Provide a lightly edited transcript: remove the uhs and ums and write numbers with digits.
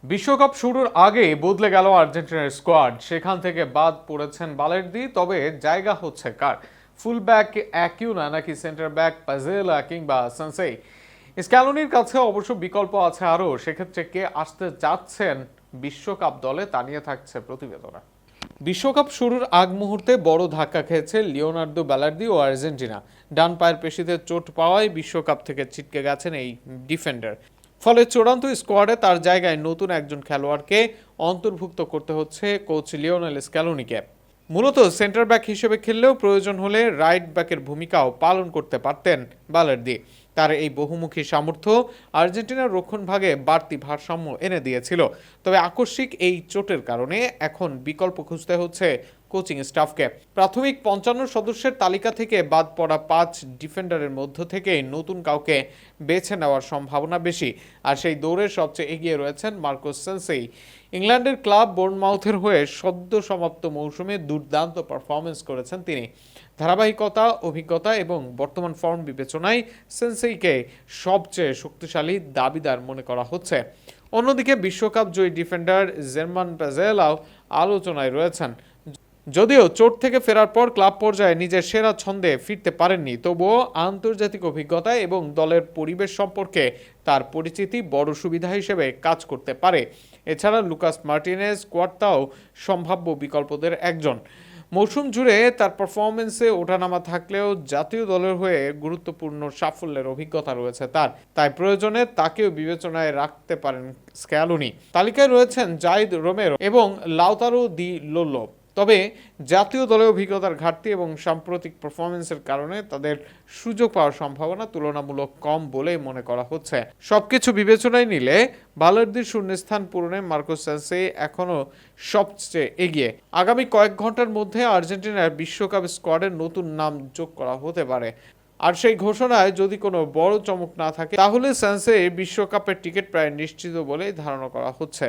বিশ্বকাপ শুরুর আগে বদলে গেল আর্জেন্টিনার স্কোয়াড। সেখান থেকে বাদ পড়েছেন বালের্দি, তবে জায়গা হচ্ছে কার? ফুল ব্যাক অ্যাকিউনা নাকি সেন্টার ব্যাক পাজেলা কিংবা সানসেই? স্ক্যালোনির কাছে অবশ্য বিকল্প আছে আরও। সেক্ষেত্রে কে আসতে যাচ্ছেন বিশ্বকাপ দলে তা নিয়ে থাকছে প্রতিবেদনা। বিশ্বকাপ শুরুর আগ মুহূর্তে বড় ধাক্কা খেয়েছে লিওনার্দো বালার্দি ও আর্জেন্টিনা। ডান পায়ের পেশিতে চোট পাওয়ায় বিশ্বকাপ থেকে ছিটকে গেছেন এই ডিফেন্ডার। ফলে চূড়ান্ত স্কোয়াডে তার জায়গায় নতুন একজন খেলোয়াড়কে অন্তর্ভুক্ত করতে হচ্ছে কোচ লিওনেল স্ক্যালোনিকে। মূলত সেন্টার ব্যাক হিসেবে খেললেও প্রয়োজন হলে রাইট ব্যাকের ভূমিকাও পালন করতে পারতেন বালার্দি। তার এই বহুমুখী সামর্থ্য আর্জেন্টিনার রক্ষণভাগে বাড়তি ভারসাম্য এনে দিয়েছিল। তবে আকস্মিক এই চোটের কারণে এখন বিকল্প খুঁজতে হচ্ছে কোচিং স্টাফকে। প্রাথমিক ৫৫ সদস্যের তালিকা থেকে বাদ পড়া ৫ ডিফেন্ডারের মধ্য থেকে নতুন কাউকে বেছে নেওয়ার সম্ভাবনা বেশি। আর সেই দৌড়ের সবচেয়ে এগিয়ে রয়েছেন মার্কোস সেনসেই। ইংল্যান্ডের ক্লাব বোর্নমাউথের হয়ে সদ্য সমাপ্ত মৌসুমে দুর্দান্ত পারফরমেন্স করেছেন তিনি। ধারাবাহিকতা, অভিজ্ঞতা এবং বর্তমান ফর্ম বিবেচনায় সেনসেইকে সবচেয়ে শক্তিশালী দাবিদার মনে করা হচ্ছে। অন্যদিকে বিশ্বকাপ জয়ী ডিফেন্ডার জেরমান পাজেলাও আলোচনায় রয়েছেন। যদিও চোট থেকে ফেরার পর ক্লাব পর্যায়ে নিজের সেরা ছন্দে ফিরতে পারেননি, তবুও আন্তর্জাতিক অভিজ্ঞতা এবং দলের পরিবেশ সম্পর্কে তার পরিচিতি বড় সুবিধা হিসেবে কাজ করতে পারে। এছাড়া লুকাস মার্টিনেজ কোয়ার্তাও সম্ভাব্য বিকল্পদের একজন। মৌসুম জুড়ে তার পারফরমেন্সে ওঠানামা থাকলেও জাতীয় দলের হয়ে গুরুত্বপূর্ণ সাফল্যের অভিজ্ঞতা রয়েছে তার। তাই প্রয়োজনে তাকেও বিবেচনায় রাখতে পারেন স্ক্যালোনি। তালিকায় রয়েছেন জাইদ রোমেরো এবং লাউতারো দি লোল্লো। তবে জাতীয় দলের অভিজ্ঞতার ঘাটতি এবং সাম্প্রতিক পারফরমেন্সের কারণে তাদের সুযোগ পাওয়ার সম্ভাবনা তুলনামূলক কম বলেই মনে করা হচ্ছে। সবকিছু বিবেচনায় নিলে বালার্দির শূন্যস্থান পূরণে মার্কোস সেনসেই এখনও সবচেয়ে এগিয়ে। আগামী কয়েক ঘন্টার মধ্যে আর্জেন্টিনার বিশ্বকাপ স্কোয়াডের নতুন নাম যোগ করা হতে পারে। আর সেই ঘোষণায় যদি কোনো বড় চমক না থাকে, তাহলে সেনসেই বিশ্বকাপের টিকিট প্রায় নিশ্চিত বলেই ধারণা করা হচ্ছে।